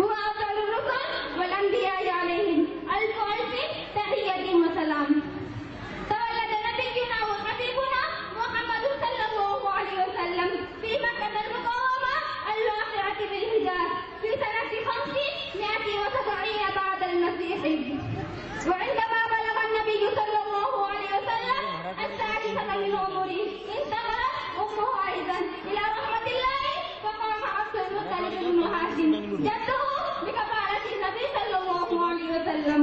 هو أفضل الرسل والأنبياء عليهم ألف ألف تحية وسلام. تولد نبينا وحبيبنا محمد صلى الله عليه وسلم في مكة المكرمة الواقعة بالحجاز في سنة 570 بعد المسيح. وعندما بلغ النبي صلى الله عليه وسلم السادسة من عمره انتقلت أمه أيضا إلى رحمة الله، فقام عبد المطلب بن هاشم جده بكفالة النبي صلى الله عليه وسلم.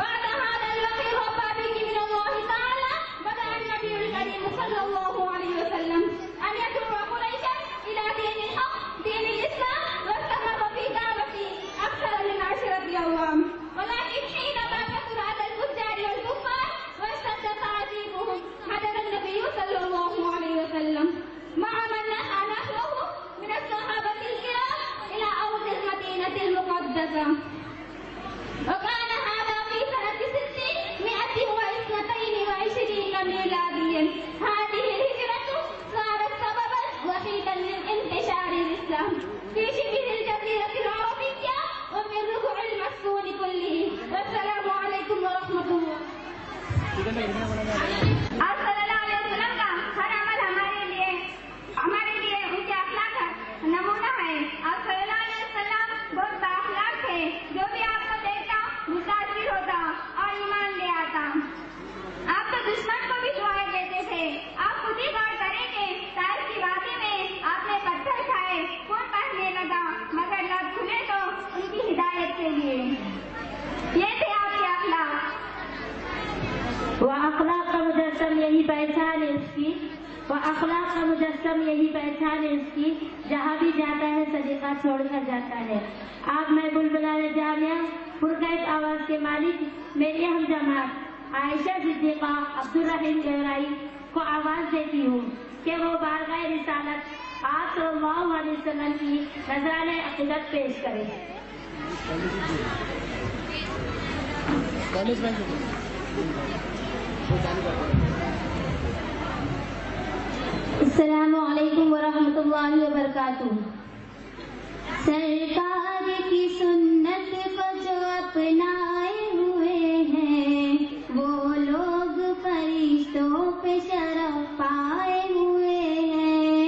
بعد هذا الوحي الرباني من الله تعالى بدأ النبي الكريم صلى الله عليه وسلم أن يدعو قريشا إلى دين الحق دين الإسلام، واستمر في دعوته أكثر من 10 أعوام، ولكن السلام. وكان هذا في سنة 622 ميلاديا. هذه الهجرة صارت سببا وحيدا لانتشار الإسلام في شبه الجزيرة العربية وفي الربع المسكون كله. والسلام عليكم ورحمة الله. آپ صلی اللہ علیہ وسلم کا ہر عمل ہمارے لیے ان کے اخلاق کا نمونہ ہے. آپ صلی اللہ علیہ وسلم بہت بااخلاق تھے. جو بھی آپ کو دیکھتا متاثر ہوتا اور ایمان لے آتا. آپ تو دشمن کو بھی دعائیں دیتے تھے. آپ خود ہی غور کریں کہ طائف کی وادی میں آپ نے پتھر کھائے, خون بہنے لگا, مگر لب کھلے تو ان کی ہدایت کے لیے. یہ تھے آپ کے اخلاق. اخلاق کا مجسم یہی پہچان ہے اس کی. اخلاق کا مجسم یہی پہچان ہے اس کی. جہاں بھی جاتا ہے صدیقہ چھوڑ کر جاتا ہے. آپ میں بلبلان جامعہ پرکیف آواز کے مالک میری ہم جماعت عائشہ صدیقہ عبدالرحیم گہرائی کو آواز دیتی ہوں کہ وہ بارگاہ رسالت آپ صلی اللہ علیہ وسلم کی نذرانۂ عقیدت پیش کریں. السلام علیکم ورحمۃ اللہ وبرکاتہ. سرکار کی سنت کو جو اپنائے ہوئے ہیں وہ لوگ فرشتوں پہ شرف پائے ہوئے ہیں.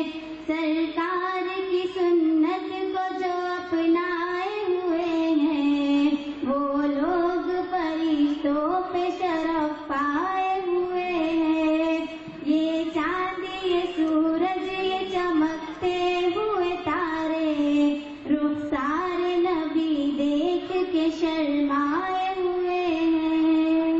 سرکار کی سنت کو جو اپنائے ہوئے ہیں وہ لوگ فرشتوں پہ شرف پائے ہوئے ہیں. یہ چاند یہ سورج یہ چمکتے ہوئے تارے رخسار نبی دیکھ کے شرمائے ہوئے ہیں.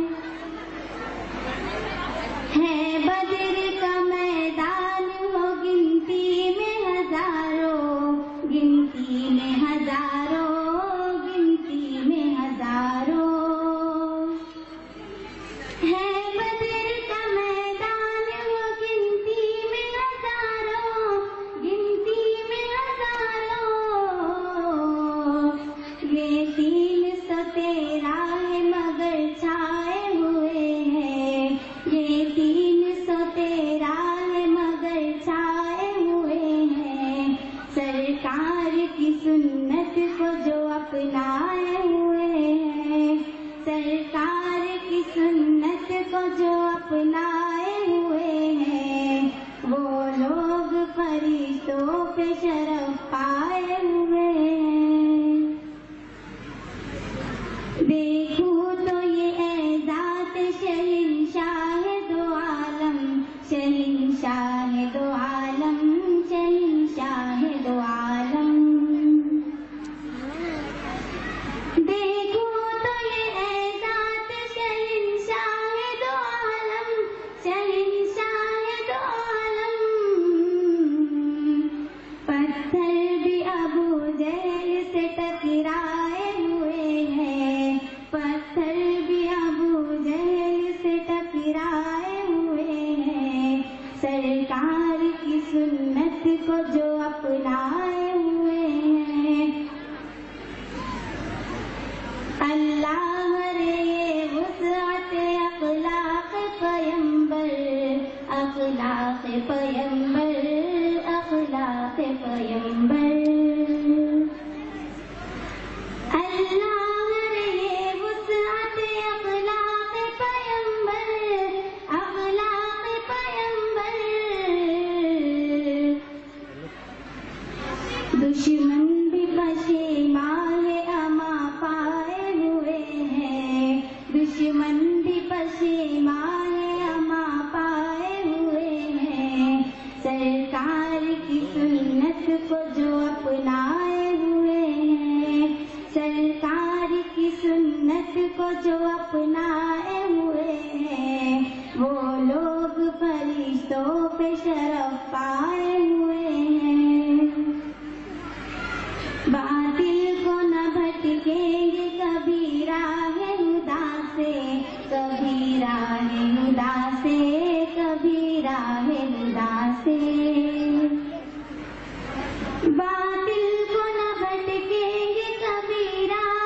بدر کا میدان ہو گنتی میں ہزاروں, گنتی میں ہزاروں, گنتی میں ہزاروں ہے. بدر کا میدان ہو گنتی میں ہزاروں, گنتی میں ہزاروں. یہ 313 ہے مگر چھائے ہوئے ہیں. یہ 313 ہے مگر چھائے ہوئے ہیں. سرکار کی سنت کو جو اپنائے ہوئے ہیں. سرکار کی سنت کو جو اپنائے ہوئے ہیں وہ لوگ فرشتوں پہ شرف پائے ہوئے ہیں. دیکھوں تو یہ اعزاز شہنشاہ دو عالم, شہنشاہ دو عالم, شہنشاہ دو عالم. دیکھوں تو یہ اعزاز شہنشاہ دو عالم, شہنشاہ دو عالم. پتھر بھی ابو جہل سے ٹکرائے ہوئے ہیں. پتھر بھی ابو جہل سے ٹکرائے ہوئے ہیں. سرکار کی سنت کو جو اپنائے ہوئے ہیں. اللہ رے وسعت اخلاق پیمبر, اخلاق پیمبر, اخلاق پیمبر. اللہ رے وسعت اخلاق پیمبر, اخلاق پیمبر. دشمن بھی پشیمان اما پائے ہوئے ہیں. دشمن بھی پشیمان اما پائے ہوئے ہیں. سرکار کی سنت کو جو اپنائے ہوئے ہیں. سرکار کی سنت کو جو اپنائے ہوئے ہیں وہ لوگ فرشتوں پہ شرف پائے ہوئے ہیں. باطل کو نہ بھٹکیں گے کبھی راہ ہدا سے, کبھی راہ ہدا سے, کبھی راہ ہدا سے. باطل کو نہ بھٹکیں گے کبھی راہ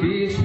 20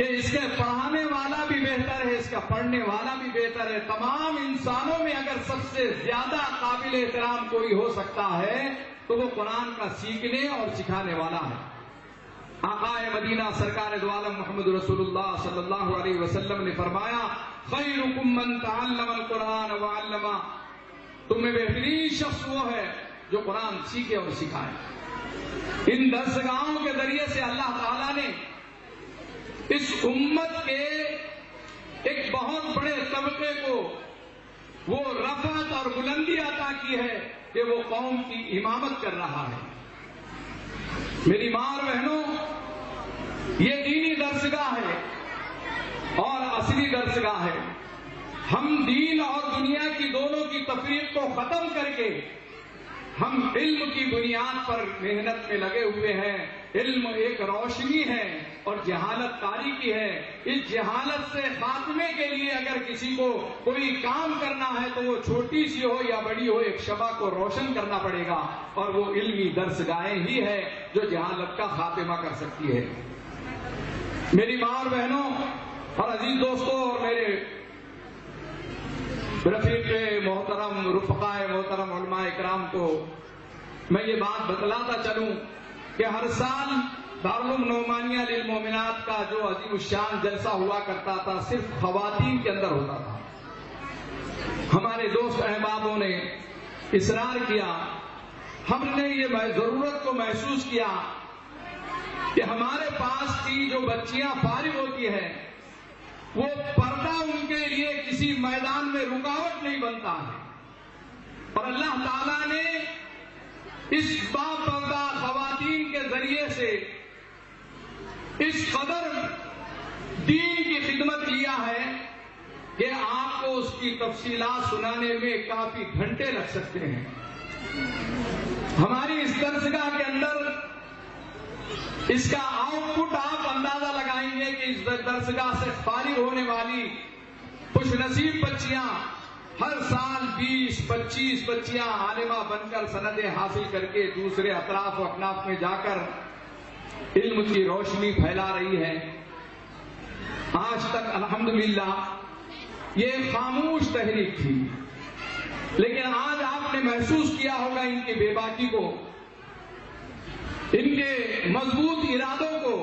کہ اس کے پڑھانے والا بھی بہتر ہے، اس کا پڑھنے والا بھی بہتر ہے. تمام انسانوں میں اگر سب سے زیادہ قابل احترام کوئی ہو سکتا ہے تو وہ قرآن کا سیکھنے اور سکھانے والا ہے. آقائے مدینہ سرکار دو عالم محمد رسول اللہ صلی اللہ علیہ وسلم نے فرمایا خیرکم من تعلم القرآن وعلمہ، تم میں بہترین شخص وہ ہے جو قرآن سیکھے اور سکھائے. ان درسگاہوں کے ذریعے سے اللہ تعالیٰ نے اس امت کے ایک بہت بڑے طبقے کو وہ رفعت اور بلندی عطا کی ہے کہ وہ قوم کی امامت کر رہا ہے. میری ماں اور بہنوں، یہ دینی درسگاہ ہے اور اصلی درسگاہ ہے. ہم دین اور دنیا کی دونوں کی تفریق کو ختم کر کے ہم علم کی بنیاد پر محنت میں لگے ہوئے ہیں. علم ایک روشنی ہے اور جہالت تاریکی ہے. اس جہالت سے خاتمے کے لیے اگر کسی کو کوئی کام کرنا ہے تو وہ چھوٹی سی ہو یا بڑی ہو، ایک شمع کو روشن کرنا پڑے گا، اور وہ علمی درسگاہیں ہی ہے جو جہالت کا خاتمہ کر سکتی ہے. میری ماں اور بہنوں اور عزیز دوستوں اور میرے رفیق محترم، رفقائے محترم، علماء اکرام کو میں یہ بات بتلاتا چلوں کہ ہر سال دارالعلوم نعمانیہ للمومنات کا جو عظیم الشان جلسہ ہوا کرتا تھا صرف خواتین کے اندر ہوتا تھا. ہمارے دوست احبابوں نے اصرار کیا، ہم نے یہ ضرورت کو محسوس کیا کہ ہمارے پاس کی جو بچیاں فارغ ہوتی ہیں وہ پردہ ان کے لیے کسی میدان میں رکاوٹ نہیں بنتا ہے. اور اللہ تعالیٰ نے اس باپردہ خواتین کے ذریعے سے اس قدر دین کی خدمت لیا ہے کہ آپ کو اس کی تفصیلات سنانے میں کافی گھنٹے لگ سکتے ہیں. ہماری اس درسگاہ کے اندر اس کا آؤٹ پٹ آپ اندازہ لگائیں گے کہ اس درسگاہ سے فارغ ہونے والی خوش نصیب بچیاں ہر سال 20-25 بچیاں عالمہ بن کر سندیں حاصل کر کے دوسرے اطراف و اکناف میں جا کر علم کی روشنی پھیلا رہی ہے. آج تک الحمدللہ یہ خاموش تحریک تھی، لیکن آج آپ نے محسوس کیا ہوگا ان کی بے باکی کو، ان کے مضبوط ارادوں کو،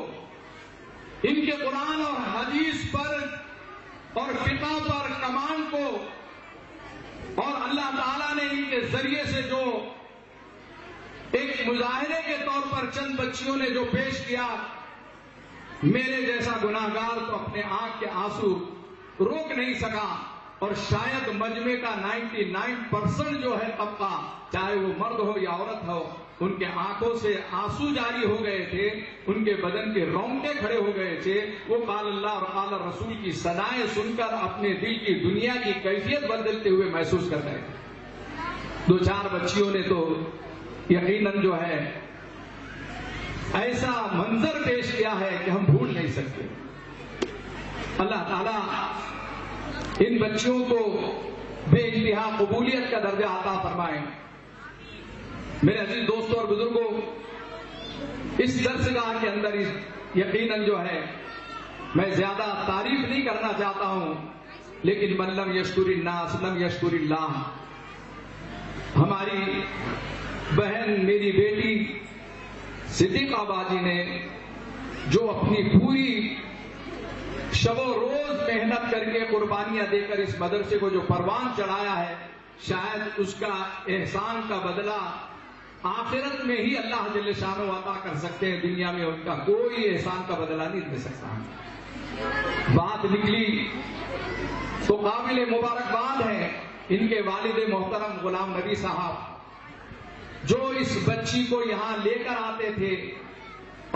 ان کے قرآن اور حدیث پر اور فقہ پر کمان کو، اور اللہ تعالیٰ نے ان کے ذریعے سے جو ایک مظاہرے کے طور پر چند بچیوں نے جو پیش کیا. میرے جیسا گناہگار تو اپنے آنکھ کے آنسو روک نہیں سکا، اور شاید مجمع کا 99% جو ہے طبقہ، چاہے وہ مرد ہو یا عورت ہو، ان کے آنکھوں سے آنسو جاری ہو گئے تھے، ان کے بدن کے رونگٹے کھڑے ہو گئے تھے. وہ قال اللہ اور قال رسول کی صدائیں سن کر اپنے دل کی دنیا کی کیفیت بدلتے ہوئے محسوس کر رہے تھے. 2-4 بچیوں نے تو یقیناً جو ہے ایسا منظر پیش کیا ہے کہ ہم بھول نہیں سکتے. اللہ تعالیٰ ان بچیوں کو بے انتہا قبولیت کا درجہ عطا فرمائے. میرے عزیز دوستوں اور بزرگوں، اس درسگاہ کے اندر یقیناً جو ہے میں زیادہ تعریف نہیں کرنا چاہتا ہوں، لیکن من لم یشکر الناس لم یشکر اللہ. ہماری بہن، میری بیٹی صدیقہ باجی نے جو اپنی پوری شب و روز محنت کر کے قربانیاں دے کر اس مدرسے کو جو پروان چڑھایا ہے، شاید اس کا احسان کا بدلہ آخرت میں ہی اللہ جل شانہ عطا کر سکتے ہیں. دنیا میں ان کا کوئی احسان کا بدلہ نہیں دے سکتا. بات نکلی تو قابل مبارکباد ہے ان کے والد محترم غلام نبی صاحب، جو اس بچی کو یہاں لے کر آتے تھے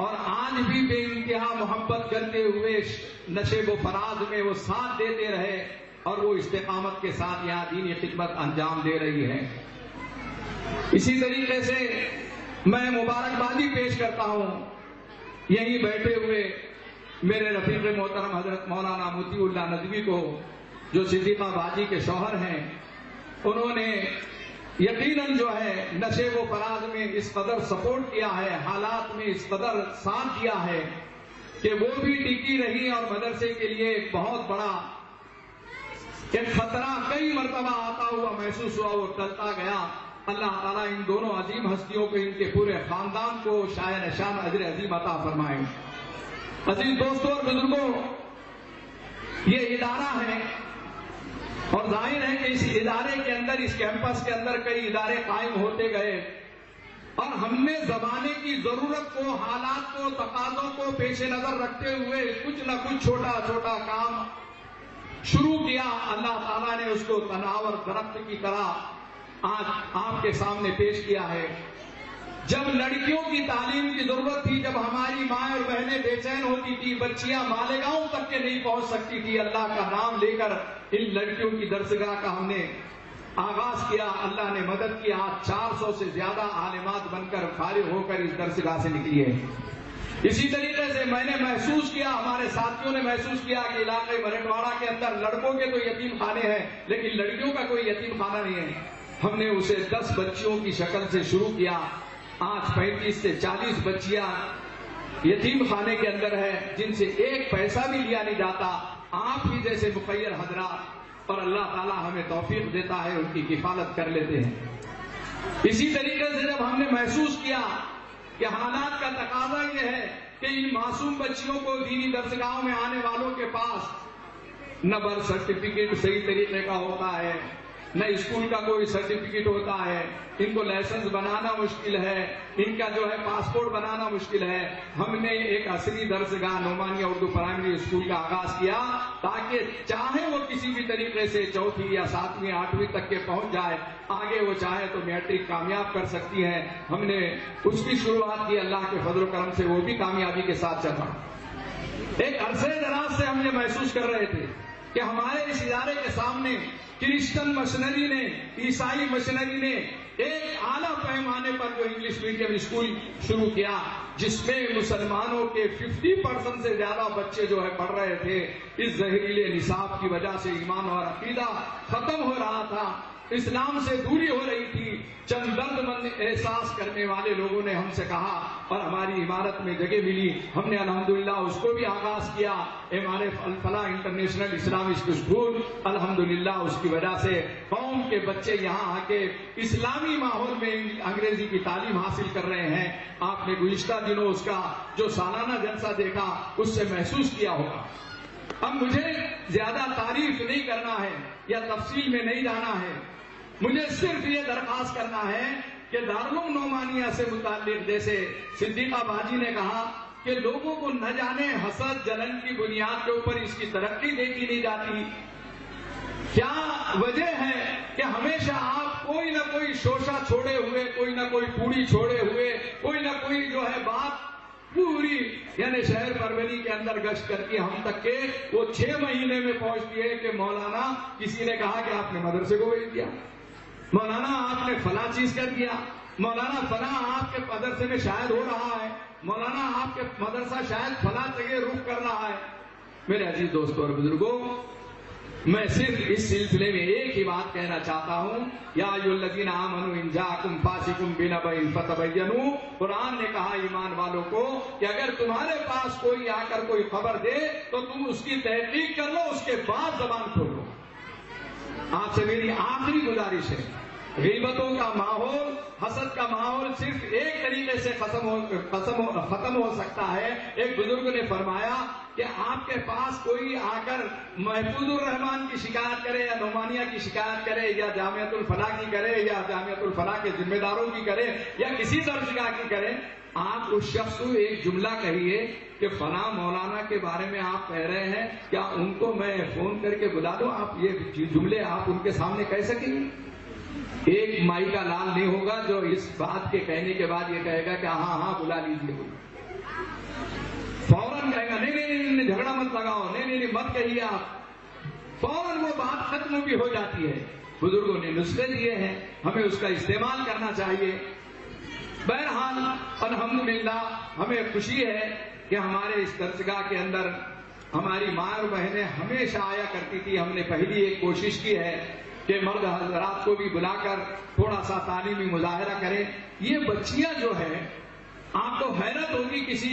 اور آج بھی بے انتہا محبت کرتے ہوئے نشیب و فراز میں وہ ساتھ دیتے رہے، اور وہ استقامت کے ساتھ یہاں دینی خدمت انجام دے رہی ہے. اسی طریقے سے میں مبارکبادی پیش کرتا ہوں یہیں بیٹھے ہوئے میرے رفیق محترم حضرت مولانا مطیع اللہ ندوی کو، جو صدیقہ باجی کے شوہر ہیں. انہوں نے یقیناً جو ہے نشیب و فراز میں اس قدر سپورٹ کیا ہے، حالات میں اس قدر ساتھ دیا ہے کہ وہ بھی ٹکی رہی اور مدرسے کے لیے ایک بہت بڑا ایک خطرہ کئی مرتبہ آتا ہوا محسوس ہوا، وہ ٹلتا گیا۔ اللہ تعالیٰ ان دونوں عظیم ہستیوں کو، ان کے پورے خاندان کو شاہ نشان اجر عظیم عطا فرمائے۔ عزیز دوستوں اور بزرگوں، یہ ادارہ ہے اور ظاہر ہے کہ اس ادارے کے اندر، اس کیمپس کے اندر کئی ادارے قائم ہوتے گئے اور ہم نے زمانے کی ضرورت کو، حالات کو، تقاضوں کو پیش نظر رکھتے ہوئے کچھ نہ کچھ چھوٹا چھوٹا کام شروع کیا۔ اللہ تعالیٰ نے اس کو تناور درخت کی طرح آج آپ کے سامنے پیش کیا ہے۔ جب لڑکیوں کی تعلیم کی ضرورت تھی، جب ہماری مائیں اور بہنیں بے چین ہوتی تھی، بچیاں مالیگاؤں تک کے نہیں پہنچ سکتی تھی، اللہ کا نام لے کر ان لڑکیوں کی درسگاہ کا ہم نے آغاز کیا۔ اللہ نے مدد کی، آج 400 سے زیادہ عالمات بن کر فارغ ہو کر اس درسگاہ سے نکلی ہے۔ اسی طریقے سے میں نے محسوس کیا، ہمارے ساتھیوں نے محسوس کیا کہ علاقے مرٹواڑہ کے اندر لڑکوں کے تو یتیم خانے ہیں لیکن لڑکیوں کا کوئی یتیم خانہ نہیں ہے۔ ہم نے اسے 10 بچیوں کی شکل سے شروع کیا، آج 35 سے 40 بچیاں یتیم خانے کے اندر ہے، جن سے ایک پیسہ بھی لیا نہیں جاتا۔ آپ ہی جیسے مخیر حضرات اور اللہ تعالیٰ ہمیں توفیق دیتا ہے، ان کی کفالت کر لیتے ہیں۔ اسی طریقے سے جب ہم نے محسوس کیا کہ حالات کا تقاضا یہ ہے کہ ان معصوم بچیوں کو دینی درسگاہوں میں آنے والوں کے پاس نہ برتھ سرٹیفکیٹ صحیح طریقے کا ہوتا ہے، نہ اسکول کا کوئی سرٹیفکیٹ ہوتا ہے، ان کو لائسنس بنانا مشکل ہے، ان کا جو ہے پاسپورٹ بنانا مشکل ہے۔ ہم نے ایک عصری درسگاہ نعمانیہ اردو پرائمری اسکول کا آغاز کیا تاکہ چاہے وہ کسی بھی طریقے سے 4تھی یا 7ویں 8ویں تک کے پہنچ جائے، آگے وہ چاہے تو میٹرک کامیاب کر سکتی ہے۔ ہم نے اس کی شروعات کی، اللہ کے فضل و کرم سے وہ بھی کامیابی کے ساتھ چلا۔ ایک عرصے دراز سے ہم یہ محسوس کر رہے تھے کہ ہمارے اس ادارے کے سامنے کرسچن مشنری نے، عیسائی مشنری نے ایک اعلیٰ پیمانے پر جو انگلش میڈیم اسکول شروع کیا، جس میں مسلمانوں کے 50% سے زیادہ بچے جو ہے پڑھ رہے تھے۔ اس زہریلے نصاب کی وجہ سے ایمان اور عقیدہ ختم ہو رہا تھا، اسلام سے دوری ہو رہی تھی۔ چند درد مند احساس کرنے والے لوگوں نے ہم سے کہا اور ہماری عمارت میں جگہ ملی، ہم نے الحمدللہ اس کو بھی آغاز کیا، MRF الفلاح انٹرنیشنل اسلامک اسکول۔ الحمدللہ اس کی وجہ سے قوم کے بچے یہاں آ کے اسلامی ماحول میں انگریزی کی تعلیم حاصل کر رہے ہیں۔ آپ نے گزشتہ دنوں اس کا جو سالانہ جلسہ دیکھا، اس سے محسوس کیا ہوگا۔ اب مجھے زیادہ تعریف نہیں کرنا ہے یا تفصیل میں نہیں جانا ہے، مجھے صرف یہ درخواست کرنا ہے کہ دارالعلوم نعمانیہ سے متعلق جیسے صدیقہ باجی نے کہا کہ لوگوں کو نہ جانے حسد جلن کی بنیاد کے اوپر اس کی ترقی دیکھی نہیں جاتی۔ کیا وجہ ہے کہ ہمیشہ آپ کوئی نہ کوئی شوشہ چھوڑے ہوئے، کوئی نہ کوئی پوڑی چھوڑے ہوئے، کوئی نہ کوئی جو ہے بات پوری یعنی شہر پروری کے اندر گشت کر کے ہم تک کے وہ 6 مہینے میں پہنچتی ہے کہ مولانا کسی نے کہا کہ آپ نے مدرسے کو بھیج دیا، مولانا آپ نے فلاں چیز کر دیا، مولانا فلاں آپ کے مدرسے میں شاید ہو رہا ہے، مولانا آپ کے مدرسہ شاید فلاں جگہ رخ کر رہا ہے۔ میرے عزیز دوستوں اور بزرگوں، میں صرف اس سلسلے میں ایک ہی بات کہنا چاہتا ہوں، یا ایھا الذین آمنوا ان جاءکم فاسق بنبأ فتبینوا۔ قرآن نے کہا ایمان والوں کو کہ اگر تمہارے پاس کوئی آ کر کوئی خبر دے تو تم اس کی تحقیق کر لو، اس کے بعد زبان کھولو۔ آپ سے میری آخری گزارش ہے، غیبتوں کا ماحول، حسد کا ماحول صرف ایک طریقے سے ختم ہو سکتا ہے۔ ایک بزرگ نے فرمایا کہ آپ کے پاس کوئی آ کر محفوظ الرحمان کی شکایت کرے یا نعمانیہ کی شکایت کرے یا جامعۃ الفلاح کی کرے یا جامعۃ الفلاح کے ذمہ داروں کی کرے یا کسی درسگاہ کی کرے، آپ اس شخص کو ایک جملہ کہیے کہ فلاں مولانا کے بارے میں آپ کہہ رہے ہیں، کیا ان کو میں فون کر کے بلا دوں؟ آپ یہ جملے آپ ان کے سامنے کہہ سکیں گے؟ ایک مائی کا لال نہیں ہوگا جو اس بات کے کہنے کے بعد یہ کہے گا کہ ہاں ہاں بلا لیجیے، فوراً کہے گا نہیں جھگڑا مت لگاؤ، نہیں مت کہیے آپ، فوراً وہ بات ختم بھی ہو جاتی ہے۔ بزرگوں نے نسخے دیے ہیں، ہمیں اس کا استعمال کرنا چاہیے۔ بہرحال الحمدللہ ہمیں خوشی ہے کہ ہمارے اس درسگاہ کے اندر ہماری ماں اور بہنیں ہمیشہ آیا کرتی تھی۔ ہم نے پہلی ایک کوشش کی ہے کہ مرد حضرات کو بھی بلا کر تھوڑا سا تعلیمی مظاہرہ کریں۔ یہ بچیاں جو ہے، آپ کو حیرت ہوگی کسی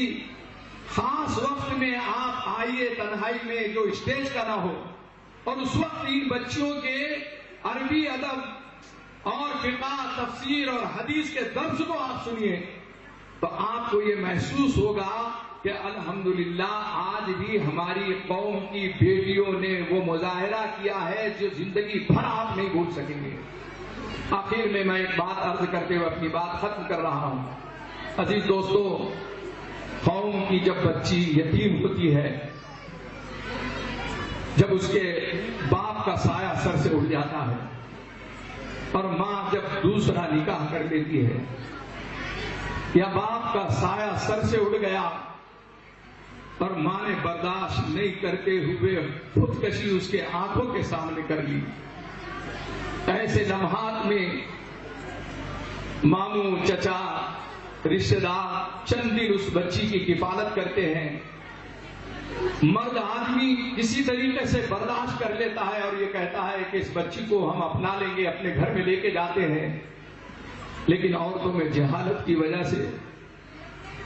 خاص وقت میں آپ آئیے تنہائی میں جو اسٹیج کا نہ ہو، اور اس وقت ان بچیوں کے عربی ادب اور فقہ تفسیر اور حدیث کے درس کو آپ سنیے تو آپ کو یہ محسوس ہوگا کہ الحمدللہ آج بھی ہماری قوم کی بیٹیوں نے وہ مظاہرہ کیا ہے جو زندگی بھر آپ نہیں بھول سکیں گے۔ آخر میں ایک بات عرض کرتے ہوئے اپنی بات ختم کر رہا ہوں۔ عزیز دوستو، قوم کی جب بچی یتیم ہوتی ہے، جب اس کے باپ کا سایہ سر سے اٹھ جاتا ہے اور ماں جب دوسرا نکاح کر لیتی ہے، یا باپ کا سایہ سر سے اٹھ گیا اور ماں نے برداشت نہیں کرتے ہوئے خودکشی اس کے آنکھوں کے سامنے کر لی، ایسے لمحات میں ماموں، چچا، رشتہ دار چند دن اس بچی کی کفالت کرتے ہیں۔ مرد آدمی کسی طریقے سے برداشت کر لیتا ہے اور یہ کہتا ہے کہ اس بچی کو ہم اپنا لیں گے، اپنے گھر میں لے کے جاتے ہیں، لیکن عورتوں میں جہالت کی وجہ سے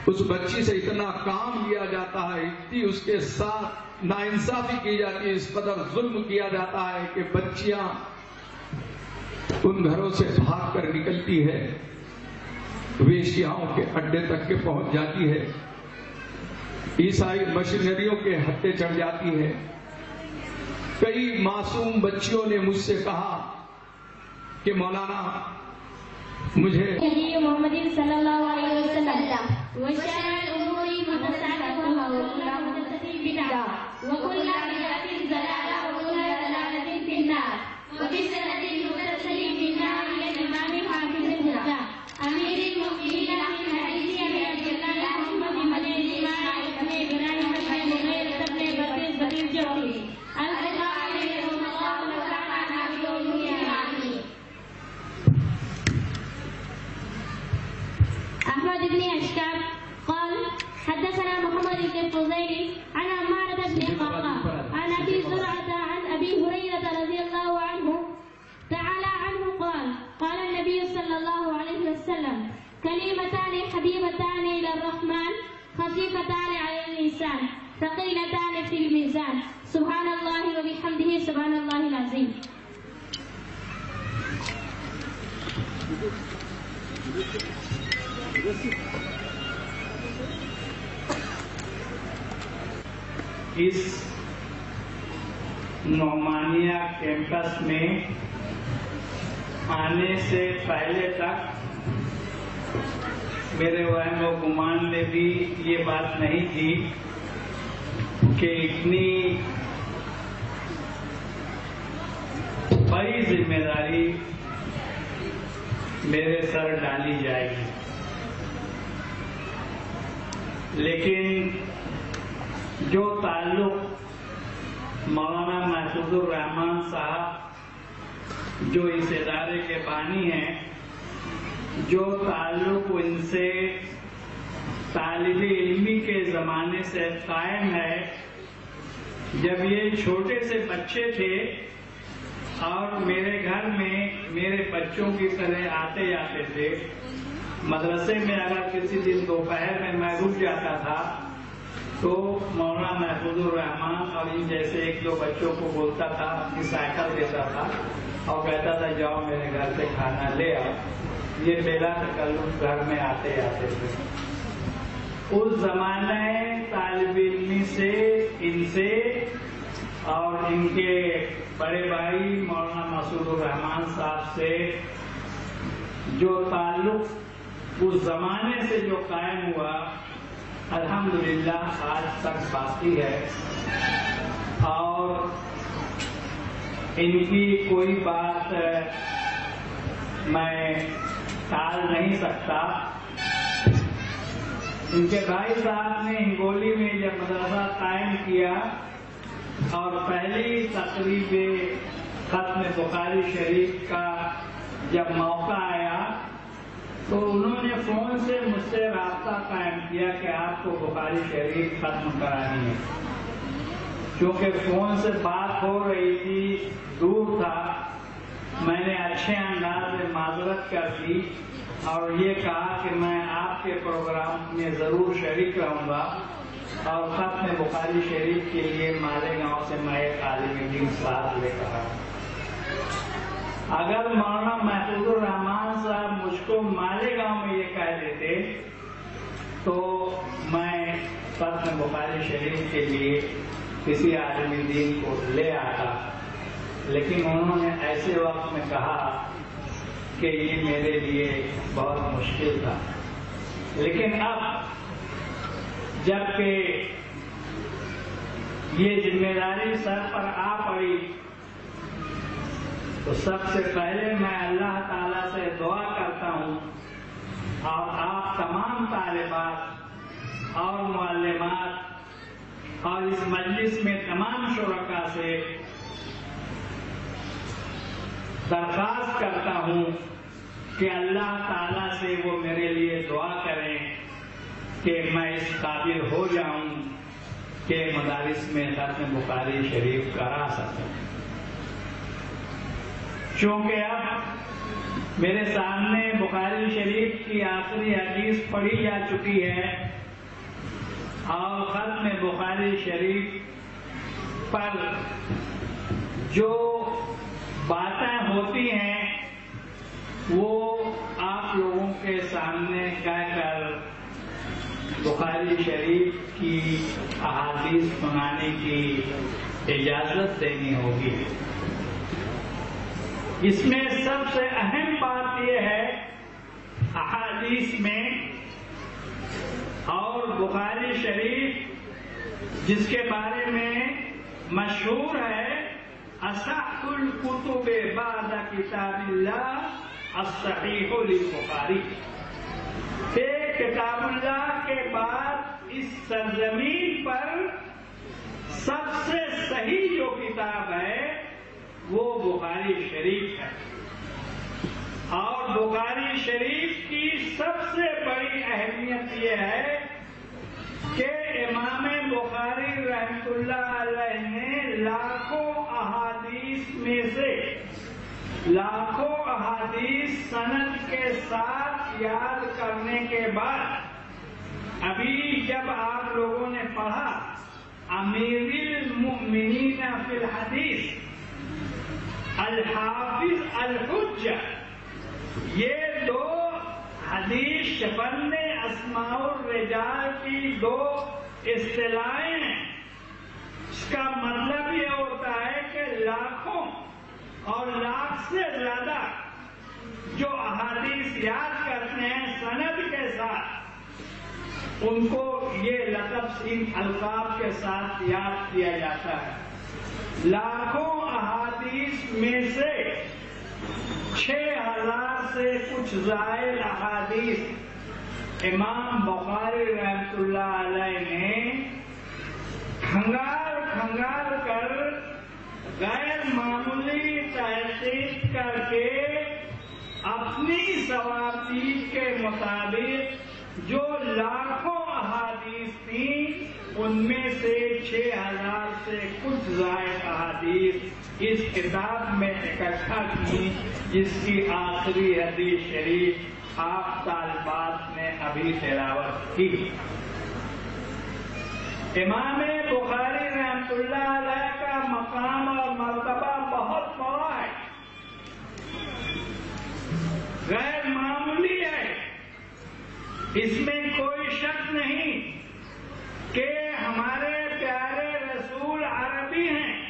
اس بچی سے اتنا کام لیا جاتا ہے، اتنی اس کے ساتھ ناانصافی کی جاتی ہے، اس قدر ظلم کیا جاتا ہے کہ بچیاں ان گھروں سے بھاگ کر نکلتی ہے، ویشیاؤں کے اڈے تک کے پہنچ جاتی ہے، عیسائی مشینریوں کے ہتھے چڑھ جاتی ہے۔ کئی معصوم بچیوں نے مجھ سے کہا کہ مولانا مجھے نبی محمد صلی اللہ علیہ وسلم وشر الامور محدثاتها وكل محدثة بدعة وكل بدعة ضلالة وكل ضلالة في النار وبسند المتصل بالنار إلى الإمام حافظ الحجة أمير المؤمنين من حديث أبي عبد الله محمد بن إسماعيل بن إبراهيم بن مغيرة بن بكر بن الجوفي البخاري رحمه الله تعالى في علومه أحمد بن أشكاب قال حدثنا محمد بن الفضيل عن عمارة بن قعقاع عن أبي زرعة عن أبي هريرة رضي الله عنه تعالى عنه قال قال النبي صلى الله عليه وسلم كلمتان حبيبتان إلى الرحمن خفيفتان على اللسان ثقيلتان في الميزان سبحان الله وبحمده سبحان الله العظيم۔ اس نعمانیہ کیمپس میں آنے سے پہلے تک میرے وہم و گمان میں بھی یہ بات نہیں تھی کہ اتنی بڑی ذمہ داری میرے سر ڈالی جائے گی، لیکن جو تعلق مولانا محفوظ الرحمان صاحب جو اس ادارے کے بانی ہیں، جو تعلق ان سے طالب علمی کے زمانے سے قائم ہے، جب یہ چھوٹے سے بچے تھے اور میرے گھر میں میرے بچوں کی طرح آتے جاتے تھے، مدرسے میں اگر کسی دن دوپہر میں رک جاتا تھا تو مولانا محفوظ الرحمان اور ان جیسے ایک دو بچوں کو بولتا تھا، اپنی سائیکل دیتا تھا اور کہتا تھا جاؤ میرے گھر سے کھانا لے آؤ۔ یہ بلا تکلف گھر میں آتے جاتے تھے۔ اس زمانے طالب علمی سے، ان سے اور ان کے بڑے بھائی مولانا مسعود الرحمان صاحب سے جو تعلق اس زمانے سے جو قائم ہوا، الحمدللہ آج تک باقی ہے، اور ان کی کوئی بات میں ٹال نہیں سکتا۔ ان کے بھائی صاحب نے ہنگولی میں جب مدرسہ قائم کیا اور پہلی تقریب ختم بخاری شریف کا جب موقع آیا تو انہوں نے فون سے مجھ سے رابطہ قائم کیا کہ آپ کو بخاری شریف ختم کرانی ہے۔ کیونکہ فون سے بات ہو رہی تھی، دور تھا، میں نے اچھے انداز میں معذرت کر دی اور یہ کہا کہ میں آپ کے پروگرام میں ضرور شریک رہوں گا، اور ختم بخاری شریف کے لیے مالیگاؤں سے میں ایک عالم دین ساتھ لے کر آیا۔ اگر مولانا محفوظ الرحمان صاحب مجھ کو مالیگاؤں میں یہ کہہ دیتے تو میں ختم بخاری شریف کے لیے کسی عالم دین کو لے آتا، لیکن انہوں نے ایسے وقت میں کہا کہ یہ میرے لیے بہت مشکل تھا۔ لیکن اب جب کہ یہ ذمہ داری سر پر آ پڑی تو سب سے پہلے میں اللہ تعالیٰ سے دعا کرتا ہوں اور آپ تمام طالبات اور معلمات اور اس مجلس میں تمام شرکاء سے درخواست کرتا ہوں کہ اللہ تعالیٰ سے وہ میرے لیے دعا کریں کہ میں اس قابل ہو جاؤں کہ مدارس میں ختم بخاری شریف کرا سکوں۔ چونکہ اب میرے سامنے بخاری شریف کی آخری حدیث پڑھی جا چکی ہے اور ختم بخاری شریف پر جو باتیں ہوتی ہیں وہ آپ لوگوں کے سامنے کہہ کر بخاری شریف کی احادیث سنانے کی اجازت دینی ہوگی۔ اس میں سب سے اہم بات یہ ہے احادیث میں اور بخاری شریف جس کے بارے میں مشہور ہے اصح الکتب بعد کتاب اللہ الصحیح للبخاری، کہ کتاب اللہ کے بعد اس سرزمین پر سب سے صحیح جو کتاب ہے وہ بخاری شریف ہے، اور بخاری شریف کی سب سے بڑی اہمیت یہ ہے کہ امام بخاری رحمۃ اللہ علیہ نے لاکھوں احادیث سند کے ساتھ یاد کرنے کے بعد ابھی جب آپ لوگوں نے پڑھا امیر المؤمنین فی الحدیث الحافظ الحجہ، یہ دو حدیث فن اسماء الرجال کی دو اصطلاحیں ہیں۔ اس کا مطلب یہ ہوتا ہے کہ لاکھوں اور لاکھ سے زیادہ جو احادیث یاد کرتے ہیں سند کے ساتھ، ان کو یہ لقب ان القاب کے ساتھ یاد کیا جاتا ہے۔ لاکھوں احادیث میں سے 6000 سے کچھ زائد احادیث امام بخاری رحمۃ اللہ علیہ نے کھنگال کر غیر معمولی تحقیق کر کے اپنی ثوابت کے مطابق جو لاکھوں احادیث تھیں ان میں سے 6000 سے کچھ زائد احادیث اس کتاب میں اکٹھا کی، جس کی آخری حدیث شریف آپ طالبات نے ابھی تلاوت کی۔ امام بخاری رحمۃ اللہ علیہ کا مقام اور مرتبہ بہت بڑا ہے، غیر معمولی ہے، اس میں کوئی شک نہیں کہ ہمارے پیارے رسول عربی ہیں،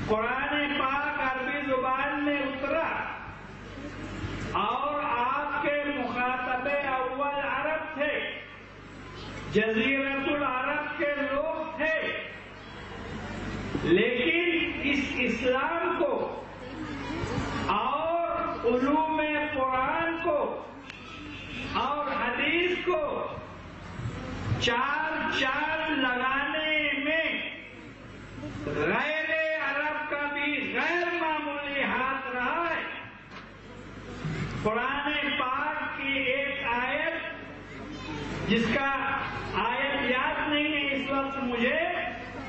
قرآن پاک عربی زبان میں اترا اور آپ کے مخاطب اول عرب تھے، جزیرت العرب کے لوگ تھے، لیکن اس اسلام کو اور علوم قرآن کو اور حدیث کو چار لگانے میں غیر عرب کا بھی غیر معمولی ہاتھ رہا ہے۔ قرآن پاک کی ایک آیت جس کا آیت یاد نہیں ہے اس وقت مجھے،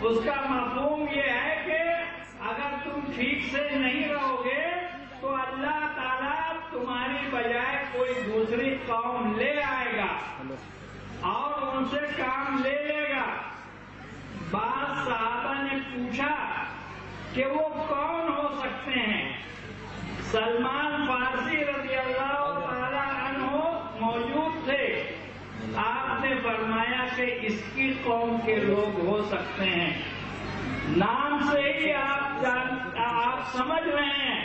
اس کا مفہوم یہ ہے کہ اگر تم ٹھیک سے نہیں رہو گے تو اللہ تعالیٰ تمہاری بجائے کوئی دوسری قوم لے آئے گا اور ان سے کام لے لے گا۔ بعض صحابہ نے پوچھا کہ وہ کون ہو سکتے ہیں؟ سلمان فارسی رضی اللہ تعالی عنہ موجود تھے۔ آپ نے فرمایا کہ اس کی قوم کے لوگ ہو سکتے ہیں۔ نام سے ہی آپ سمجھ رہے ہیں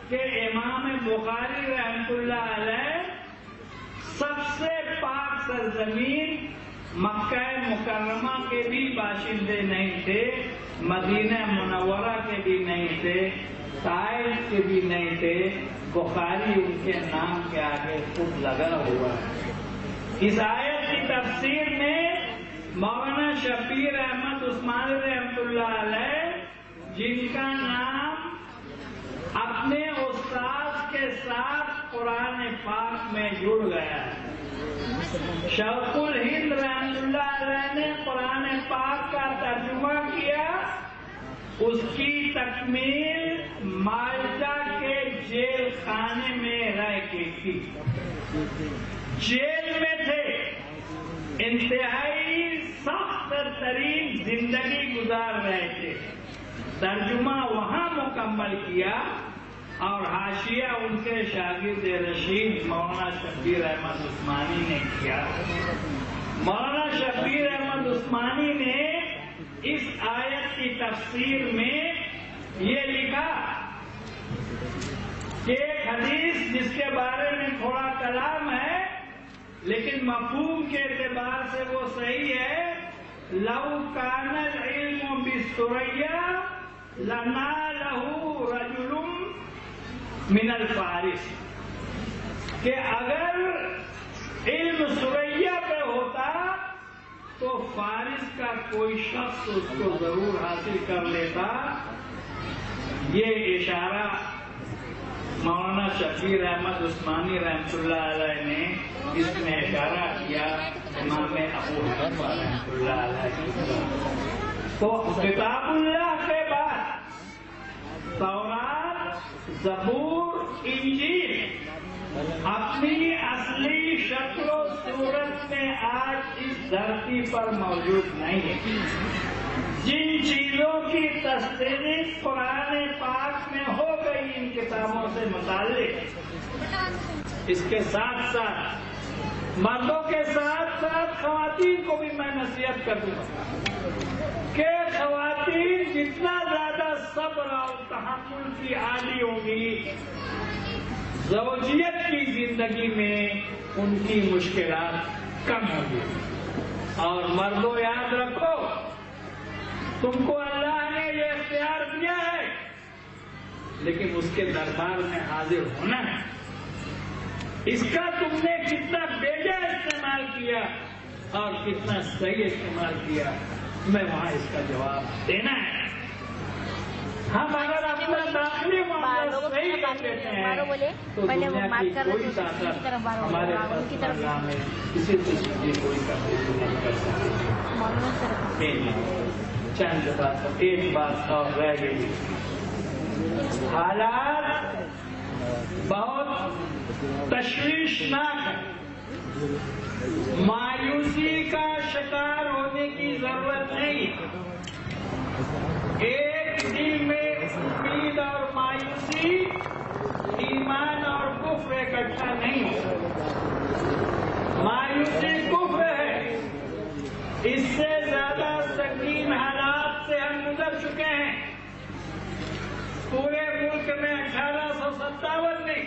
کہ امام بخاری رحمۃ اللہ علیہ سب سے پاک سرزمین مکہ مکرمہ کے بھی باشندے نہیں تھے، مدینہ منورہ کے بھی نہیں تھے، طائف کے بھی نہیں تھے۔ بخاری ان کے نام کے آگے خود لگا ہوا ہے۔ اس آیت کی تفسیر میں مولانا شبیر احمد عثمانی رحمۃ اللہ علیہ، جن کا نام اپنے استاد کے ساتھ قرآن پاک میں جڑ گیا ہے، شوق الہند رحمۃ اللہ علیہ نے قرآن پاک کا ترجمہ کیا۔ اس کی تکمیل مالٹا کے جیل خانے میں رہ کے کی۔ جیل میں تھے، انتہائی سخت ترین زندگی گزار رہے تھے۔ ترجمہ وہاں مکمل کیا اور حاشیہ ان کے شاگرد رشید مولانا شبیر احمد عثمانی نے کیا۔ مولانا شبیر احمد عثمانی نے اس آیت کی تفسیر میں یہ لکھا کہ ایک حدیث جس کے بارے میں تھوڑا کلام ہے لیکن مفہوم کے اعتبار سے وہ صحیح ہے۔ لو کان العلم بالثریا لنالہ رجل من الفارس، کہ اگر علم ثریا پہ ہوتا تو فارس کا کوئی شخص اس کو ضرور حاصل کر لیتا۔ یہ اشارہ مولانا شبیر احمد عثمانی رحمۃ اللہ علیہ نے اس میں اشارہ کیا امام ابو حنیفہ رحمۃ اللہ علیہ۔ تو کتاب اللہ کے بعد تورات، زبور، انجیل اپنی اصلی شکل و صورت میں آج اس دھرتی پر موجود نہیں ہے۔ جن چیزوں کی تصدیق قرآن پاک میں ہو گئی ان کتابوں سے متعلق، اس کے ساتھ ساتھ مردوں کے ساتھ ساتھ خواتین کو بھی میں نصیحت کر دوں کہ خواتین جتنا زیادہ صبر اور تحمل کی عادی ہوں گی، زوجیت کی زندگی میں ان کی مشکلات کم ہوں گی۔ اور مردوں یاد رکھو، تم کو اللہ نے یہ اختیار دیا ہے لیکن اس کے دربار میں حاضر ہونا ہے۔ اس کا تم نے کتنا بیجا استعمال کیا اور کتنا صحیح استعمال کیا، میں وہاں اس کا جواب دینا ہے۔ ہم اگر اپنا داخلی معاملہ صحیح کر لیتے ہیں تو دنیا کی کوئی طاقت ہمارے پاس میں کسی قسم کی کوئی تبدیلی نہیں کر سکتی۔ چند بات، ایک بات اور رہ گئی، حالات بہت تشویشناک ہے۔ مایوسی کا شکار ہونے کی ضرورت نہیں۔ ایک دل میں امید اور مایوسی، ایمان اور کفر اکٹھا نہیں ہو۔ مایوسی کفر ہے، اس سے زیادہ سنگین حالات سے ہم گزر چکے ہیں۔ پورے ملک میں 1857 میں،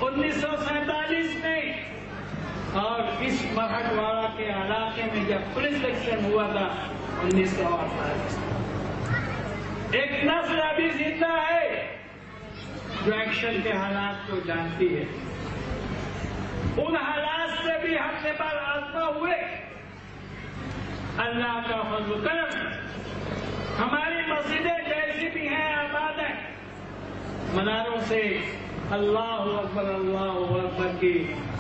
1947 میں اور اس مرہٹواڑہ کے علاقے میں جب پولیس الیکشن ہوا تھا 1948، ایک نسل ابھی زندہ ہے جو ایکشن کے حالات کو جانتی ہے۔ ان حالات سے بھی ہم نے بار آزما ہوئے۔ اللہ کا فضل و کرم، ہماری مسجدیں جیسی بھی ہیں آباد ہیں، مناروں سے اللہ اکبر کی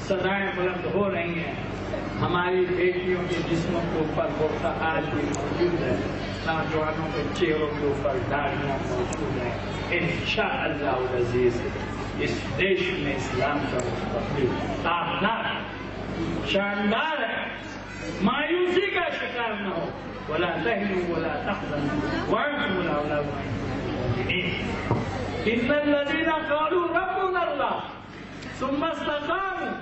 صدائیں بلند ہو رہی ہیں۔ ہماری بیٹیوں کے جسموں کے اوپر برقع آج بھی موجود ہے، نوجوانوں کے چہروں کے اوپر داڑھیاں موجود ہیں۔ انشاءاللہ العزیز اس دیش میں اسلام کا مستقبل تابناک شاندار ہے، مایوسی کا شکار نہ ہو. ولا تهنوا ولا تحزنوا وانتم الاعلون. ان الذين قالوا ربنا الله ثم استقاموا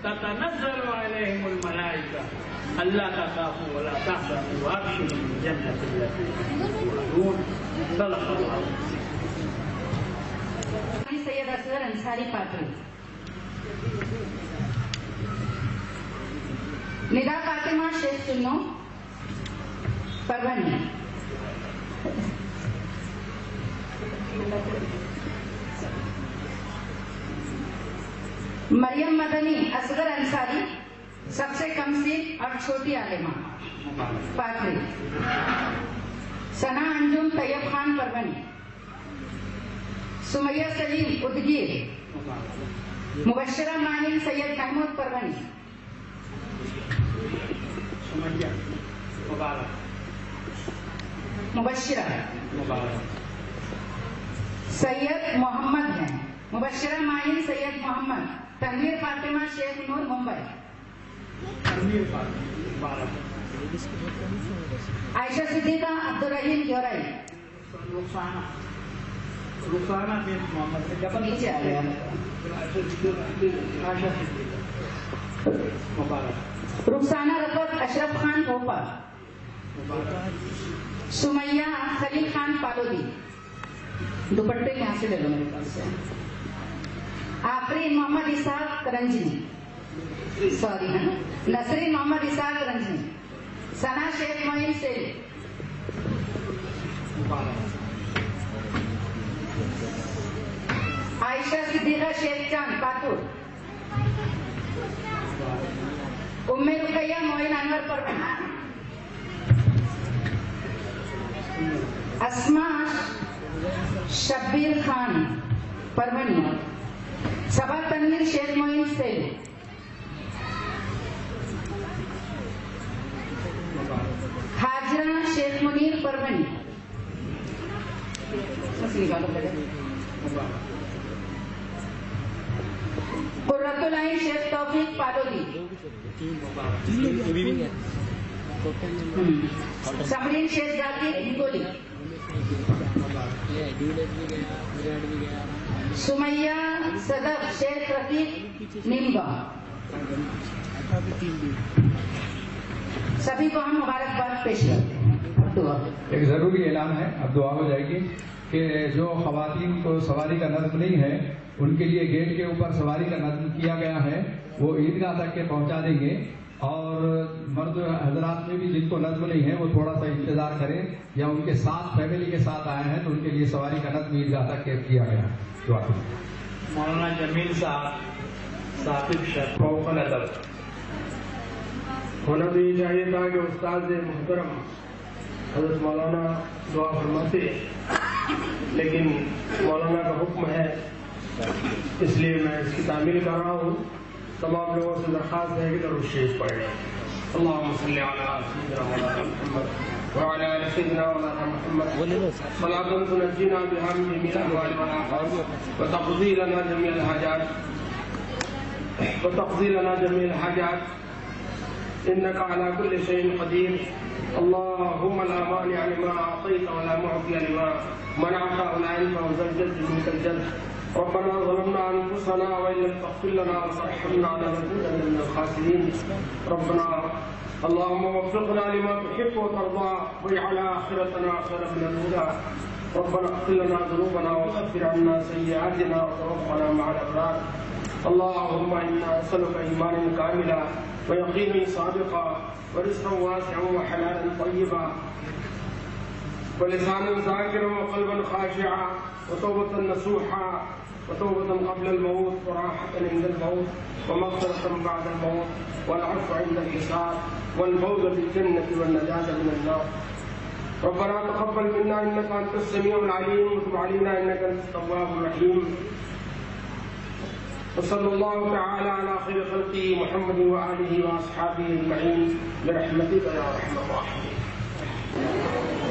تتنزل عليهم الملائكة ألا تخافوا ولا تحزنوا وأبشروا بالجنة التي توعدون. صدق الله. سید اصغر انصاری پاتری. ندا فاطمہ شیخ سنو پروانی. مریم مدنی اصغر انصاری سب سے کم سن اور چھوٹی عالمہ پاتری. ثنا انجم طیب خان پروانی. سمیہ سلیم ادگیر. مبشرہ ماہر سید محمود پروانی. مبشرہ سید محمد ہیں. مبشرہ ماہر سید محمد. تنویر فاطمہ شیخ نور ممبئی. عائشہ صدیقہ عبدالرحیم جورائی. رخسانہ بنت محمد نیچے آ گیا. رخسانہ رفت اشرف خان بھوپال. سمیہ خلیل خان پالودی. دوپٹے یہاں سے لے لو میرے پاس سے. آفرین محمد اسحاق کرنجنی. سوری ہے نا. نسرین محمد اسحاق کرنجنی. ثنا شیخ معین سیل. عائشہ صدیقہ شیخ چاند پاتور. ام رقیہ معین انور پروان. اسماء شبیر خان پروانی. صبا تنویر شیخ معین سیل. حاجرہ شیخ منیر پروانی. قرۃ العین شیخ توفیق پالودی. سمرین شیخ ذاکر ہنگولی. سمیہ صدف شیخ رفیق نیمگا. سبھی کو ہم مبارکباد پیش کرتے ہیں. ایک ضروری اعلان ہے، اب دعا ہو جائے گی کہ جو خواتین کو سواری کا نظم نہیں ہے ان کے لیے گیٹ کے اوپر سواری کا نظم کیا گیا ہے، وہ عیدگاہ تک کے پہنچا دیں گے. اور مرد حضرات میں بھی جن کو نظم نہیں ہے وہ تھوڑا سا انتظار کریں، یا ان کے ساتھ فیملی کے ساتھ آئے ہیں تو ان کے لیے سواری کا نظم عیدگاہ تک کے کیا گیا ہے. دعا کریں. مولانا جمیل صاحب ثاقب شیخ فوق الادب. ہونا تو یہ چاہیے تھا کہ استاد محترم حضرت مولانا دعا فرماتے، لیکن مولانا کا حکم ہے اس لیے میں اس کی تعمیل کر رہا ہوں. تمام لوگوں سے درخواست ہے کہ درود شریف پڑھیں. اللهم صل على سيدنا مولانا محمد وعلى ال سيدنا مولانا محمد صلاة تنجينا بها من جميع الاهوال والآفات وتقضي لنا جميع الحاجات انك على كل شيء قدير. اللهم لا مانع لما اعطيت ولا معطي لما منعت ولا ينفع ذا الجد منك الجد. ربنا ظلمنا انفسنا وان لم تغفر لنا وترحمنا لنكونن من الخاسرين. ربنا اللهم وفقنا لما تحب وترضى واجعل اخرتنا خيرا من الاولى. ربنا اغفر لنا ذنوبنا وكفر عنا سيئاتنا وتوفنا مع الابرار. اللهم انا نسالك ايمانا كاملا ويقينا صادقا ورزقا واسعا وحلالا طيبا ولسانا ذاكرا وقلبا خاشعا وتوبة نصوحا وتوبة قبل الموت وراحة عند الموت ومغفرة بعد الموت والعفو عند الحساب والفوز بالجنة والنجاة من النار. ربنا تقبل منا انك انت السميع العليم وتب علينا انك انت التواب الرحيم. وصلى الله تعالى على خير خلقه محمد وآله وأصحابه أجمعين برحمتك يا أرحم الراحمين.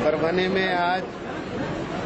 پربھنی میں آج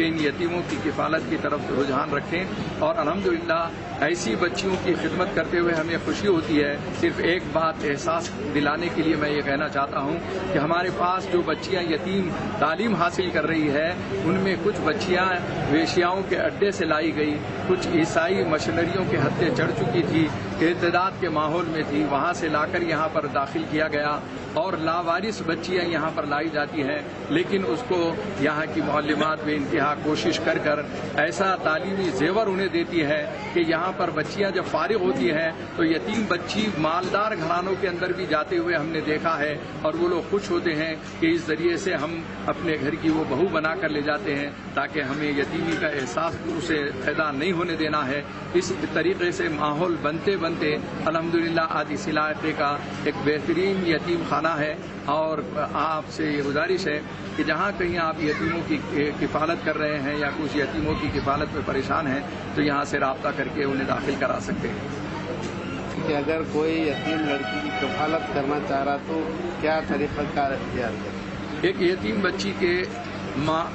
کہ ان یتیموں کی کفالت کی طرف رجحان رکھیں، اور الحمدللہ ایسی بچیوں کی خدمت کرتے ہوئے ہمیں خوشی ہوتی ہے۔ صرف ایک بات احساس دلانے کے لیے میں یہ کہنا چاہتا ہوں کہ ہمارے پاس جو بچیاں یتیم تعلیم حاصل کر رہی ہے، ان میں کچھ بچیاں ویشیاؤں کے اڈے سے لائی گئی، کچھ عیسائی مشنریوں کے ہتھے چڑھ چکی تھی، ارتداد کے ماحول میں تھی، وہاں سے لا کر یہاں پر داخل کیا گیا، اور لاوارث بچیاں یہاں پر لائی جاتی ہیں، لیکن اس کو یہاں کی معلمات بے انتہا کوشش کر کر ایسا تعلیمی زیور انہیں دیتی ہے کہ یہاں پر بچیاں جب فارغ ہوتی ہیں تو یتیم بچی مالدار گھرانوں کے اندر بھی جاتے ہوئے ہم نے دیکھا ہے، اور وہ لوگ خوش ہوتے ہیں کہ اس ذریعے سے ہم اپنے گھر کی وہ بہو بنا کر لے جاتے ہیں، تاکہ ہمیں یتیمی کا احساس اسے پیدا نہیں ہونے دینا ہے۔ اس طریقے سے ماحول بنتے بنتے الحمدللہ آج اس علاقے کا ایک بہترین یتیم خانہ ہے، اور آپ سے یہ گزارش ہے کہ جہاں کہیں آپ یتیموں کی کفالت کر رہے ہیں یا کچھ یتیموں کی کفالت میں پریشان ہیں تو یہاں سے رابطہ کر کے انہیں داخل کرا سکتے ہیں۔ کہ اگر کوئی یتیم لڑکی کی کفالت کرنا چاہ رہا تو کیا طریقہ کار اختیار کرے؟ ایک یتیم بچی کے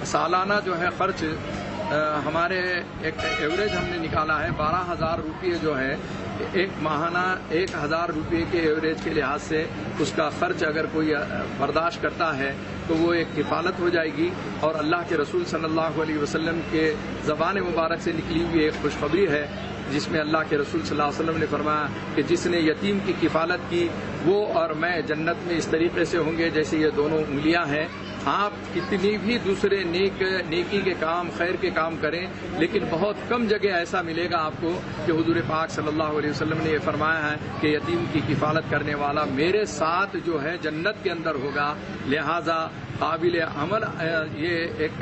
سالانہ جو ہے خرچ ہمارے ایک ایوریج ہم نے نکالا ہے 12,000 روپئے جو ہے، ایک ماہانہ 1,000 روپئے کے ایوریج کے لحاظ سے اس کا خرچ اگر کوئی برداشت کرتا ہے تو وہ ایک کفالت ہو جائے گی، اور اللہ کے رسول صلی اللہ علیہ وسلم کے زبان مبارک سے نکلی ہوئی ایک خوشخبری ہے جس میں اللہ کے رسول صلی اللہ علیہ وسلم نے فرمایا کہ جس نے یتیم کی کفالت کی وہ اور میں جنت میں اس طریقے سے ہوں گے جیسے یہ دونوں انگلیاں ہیں۔ آپ کتنی بھی دوسرے نیکی کے کام، خیر کے کام کریں، لیکن بہت کم جگہ ایسا ملے گا آپ کو کہ حضور پاک صلی اللہ علیہ وسلم نے یہ فرمایا ہے کہ یتیم کی کفالت کرنے والا میرے ساتھ جو ہے جنت کے اندر ہوگا۔ لہذا قابل عمل یہ ایک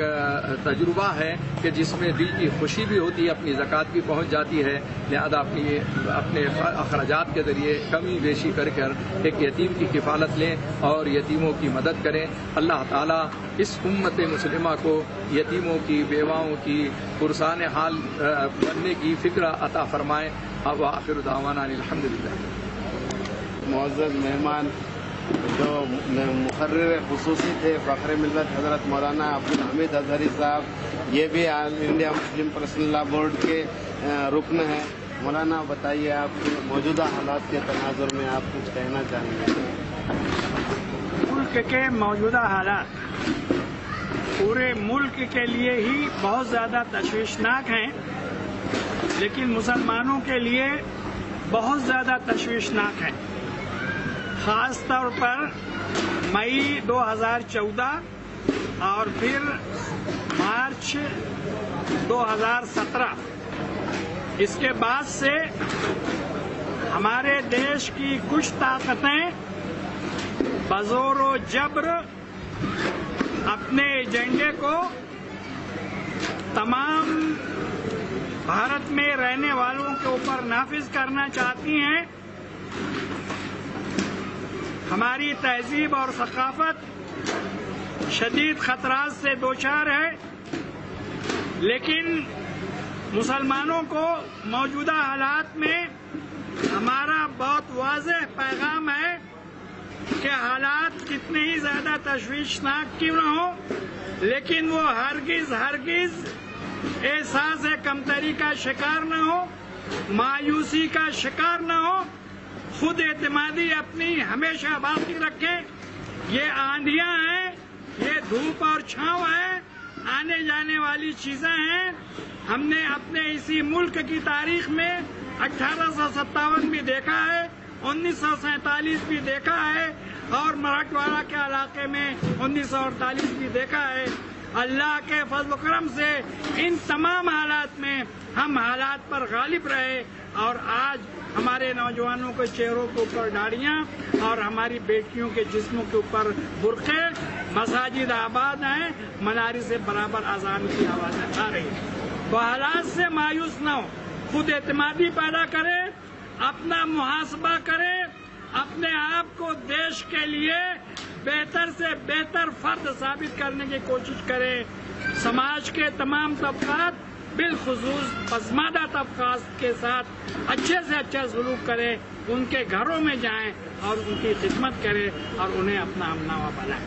تجربہ ہے کہ جس میں دل کی خوشی بھی ہوتی ہے، اپنی زکوٰۃ بھی پہنچ جاتی ہے، لہذا اپنے اخراجات کے ذریعے کمی بیشی کر کر ایک یتیم کی کفالت لیں اور یتیموں کی مدد کریں۔ اللہ تعالیٰ اس امت مسلمہ کو یتیموں کی، بیواؤں کی پرسان حال بننے کی فکر عطا فرمائے۔ وآخر دعوانا الحمدللہ۔ معزز مہمان جو مقرر خصوصی تھے فخر ملت حضرت مولانا عبدالحمید اظہری صاحب، یہ بھی آل انڈیا مسلم پرسنل لا بورڈ کے رکن ہیں۔ مولانا بتائیے، آپ موجودہ حالات کے تناظر میں آپ کچھ کہنا چاہیں گے؟ ملک کے موجودہ حالات پورے ملک کے لیے ہی بہت زیادہ تشویشناک ہیں، لیکن مسلمانوں کے لیے بہت زیادہ تشویشناک ہیں۔ خاص طور پر مئی 2014 اور پھر مارچ 2017، اس کے بعد سے ہمارے دیش کی کچھ طاقتیں بزور و جبر اپنے ایجنڈے کو تمام بھارت میں رہنے والوں کے اوپر نافذ کرنا چاہتی ہیں۔ ہماری تہذیب اور ثقافت شدید خطرات سے دوچار ہے، لیکن مسلمانوں کو موجودہ حالات میں ہمارا بہت واضح پیغام ہے کہ حالات کتنے ہی زیادہ تشویشناک کیوں نہ ہو، لیکن وہ ہرگز احساس کمتری کا شکار نہ ہو، مایوسی کا شکار نہ ہو، خود اعتمادی اپنی ہمیشہ باقی رکھیں۔ یہ آندھیاں ہیں، یہ دھوپ اور چھاؤں ہے، آنے جانے والی چیزیں ہیں۔ ہم نے اپنے اسی ملک کی تاریخ میں 1857 بھی دیکھا ہے، 1947 بھی دیکھا ہے، اور مراٹھواڑہ کے علاقے میں 1948 بھی دیکھا ہے۔ اللہ کے فضل و کرم سے ان تمام حالات میں ہم حالات پر غالب رہے، اور آج ہمارے نوجوانوں کے چہروں کے اوپر داڑھیاں اور ہماری بیٹیوں کے جسموں کے اوپر برقعے، مساجد آباد ہیں، منارس سے برابر اذان کی آوازیں آ رہی ہیں۔ تو حالات سے مایوس نہ ہو، خود اعتمادی پیدا کریں، اپنا محاسبہ کریں، اپنے آپ کو دیش کے لیے بہتر سے بہتر فرد ثابت کرنے کی کوشش کریں۔ سماج کے تمام طبقات بالخصوص پسماندہ طبقات کے ساتھ اچھے سے اچھا سلوک کریں، ان کے گھروں میں جائیں اور ان کی خدمت کریں اور انہیں اپنا ہمنوا بنائیں۔